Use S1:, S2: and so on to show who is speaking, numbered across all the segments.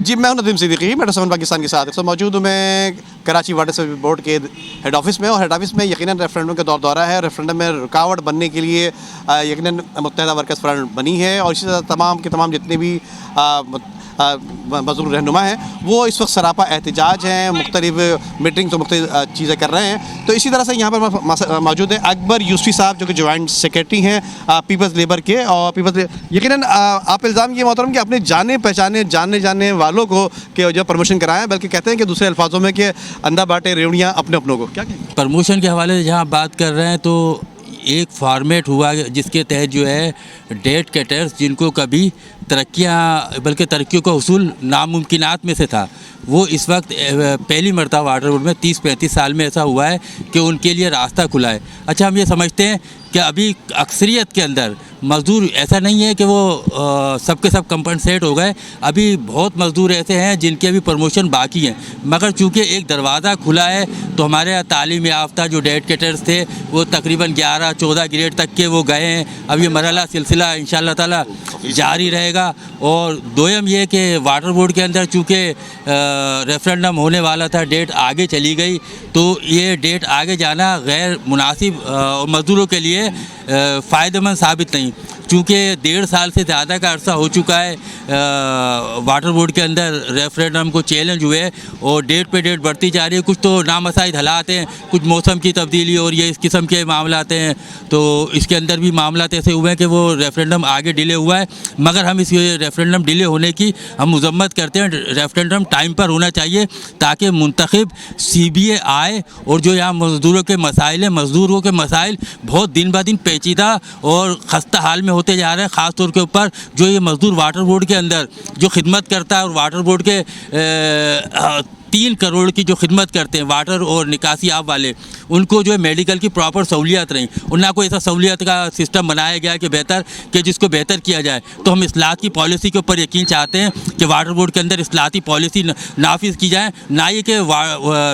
S1: जी, मैं हूं नदीम सिद्दीकी, मेट्रो 7 पाकिस्तान के साथ मौजूद हूं मैं कराची वाटर सर्विस बोर्ड के हेड ऑफिस में, और हेड ऑफिस में यकीनन रेफरेंडम का दौरा है। रेफरेंडम में रुकावट बनने के लिए यकीनन मुत्तहिदा वर्कर्स फ्रंट बनी है, और इसी तरह तमाम के तमाम जितने भी मजदूर रहनुमा हैं वो इस वक्त सरापा एहतजाज हैं, मुख्तलिफ मीटिंग तो मुख्तलिफ चीज़ें कर रहे हैं। तो इसी तरह से यहाँ पर मौजूद है अकबर यूसुफी साहब, जो कि जॉइंट सेक्रेटरी हैं पीपल्स लेबर के। और पीपल्स यकीनन आप इल्ज़ाम ये मोहतरम कि अपने जाने पहचाने जाने वालों को के जो प्रमोशन कराएं, बल्कि कहते हैं कि दूसरे अल्फाजों में कि अंधा बांटे रेवड़ियाँ अपने अपनों को, क्या कहेंगे?
S2: प्रमोशन के हवाले से जहाँ बात कर रहे हैं तो एक फॉर्मेट हुआ जिसके तहत जो है डेट कैटर्स, जिनको कभी तरक्कियाँ बल्कि तरक्कियों का उसूल नामुमकिनात में से था, वो इस वक्त पहली मरतबा वाटर बोर्ड में 30-35 साल में ऐसा हुआ है कि उनके लिए रास्ता खुला है। अच्छा, हम ये समझते हैं कि अभी अक्सरियत के अंदर मज़दूर ऐसा नहीं है कि वो सब के सब कंपनसेट हो गए। अभी बहुत मज़दूर ऐसे हैं जिनके अभी प्रमोशन बाकी हैं, मगर चूँकि एक दरवाज़ा खुला है तो हमारे यहाँ तालीम याफ्ता जो डेट कैटर्स थे वो तकरीबन 11-14 ग्रेड तक के वो गए हैं। अब ये मरहला सिलसिला इंशाअल्लाह ताला जारी रहेगा। और दोयम ये कि वाटर बोर्ड के अंदर चूँकि रेफरेंडम होने वाला था, डेट आगे चली गई, तो ये डेट आगे जाना गैर मुनासिब मज़दूरों के लिए फ़ायदेमंद साबित नहीं, चूँकि 1.5 साल से ज़्यादा का अर्सा हो चुका है वाटर बोर्ड के अंदर रेफरेंडम को चैलेंज हुए, और डेट पे डेट बढ़ती जा रही है। कुछ तो नामसाइद हालात हैं, कुछ मौसम की तब्दीली और ये इस किस्म के मामलात हैं, तो इसके अंदर भी मामलात ऐसे हुए हैं कि वो रेफरेंडम आगे डिले हुआ है। मगर हम इस रेफरेंडम डिले होने की हम मजम्मत करते हैं। रेफरेंडम टाइम पर होना चाहिए ताकि मुंतखब CBA आए, और जो यहाँ मज़दूरों के मसाइल हैं, मज़दूरों के मसाइल बहुत दिन ब दिन पेचीदा और खस्ता हाल में होते जा रहे हैं। ख़ास तौर के ऊपर जो ये मज़दूर वाटर बोर्ड के अंदर जो खिदमत करता है, और वाटर बोर्ड के 3 करोड़ की जो खिदमत करते हैं वाटर और निकासी आप वाले, उनको जो है मेडिकल की प्रॉपर सहूलियत नहीं, और ना कोई ऐसा सहूलियत का सिस्टम बनाया गया कि बेहतर कि जिसको बेहतर किया जाए। तो हम इस्लाहत की पॉलिसी के ऊपर यकीन चाहते हैं कि वाटर बोर्ड के अंदर इस्लाहती पॉलिसी नाफिज की जाए, ना ये कि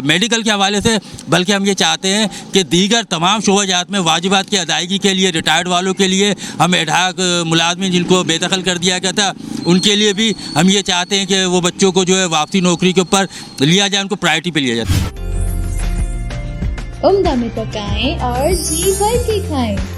S2: मेडिकल के हवाले से, बल्कि हम ये चाहते हैं कि दीगर तमाम शोबाजात में वाजिबात की अदायगी के लिए रिटायर्ड वालों के लिए, हम एडहाक मुलाजमिन जिनको बेदखल कर दिया गया था उनके लिए भी हम ये चाहते हैं कि वो बच्चों को जो है वापसी नौकरी के ऊपर लिया जाए, उनको प्रायोरिटी पे लिया जाए।
S3: उम्दा में पकाएं और जी भर के खाएं।